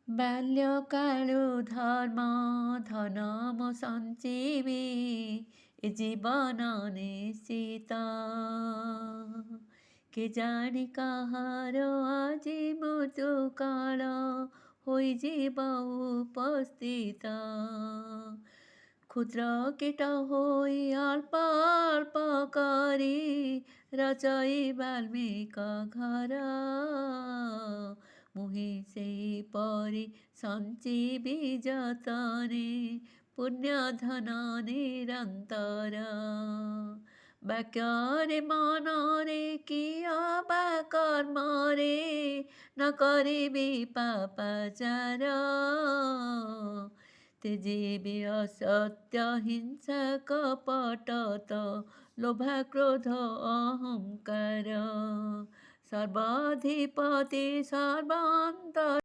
ବାଲ୍ୟକାଳୁ ଧର୍ମ ଧନମ ସଞ୍ଜୀବି ଏ ଜୀବନ ନିଶ୍ଚିତ। କେଜାଣି କାହାର ଆଜି ମୃତ୍ୟୁ କାଳ ହୋଇଯିବ ଉପସ୍ଥିତ। ক্ষুদ্র কীট হই অল্প অল্প করি রচই বাল্মিক ঘর। মুহি সেইপରି ସଞ୍ଚିବି ଯତନେ ପୁଣ୍ୟ ଧନ ନିରନ୍ତର। ବାକ୍ୟରେ ମନରେ କିଅ ବା କର୍ମରେ ନ କରିବି ପାପାଚାର। ତେଜିବି ଅସତ୍ୟ ହିଂସା କପଟତ ଲୋଭା କ୍ରୋଧ ଅହଙ୍କାର। ସର୍ବାଧିପତି ସର୍ବାନ୍ତର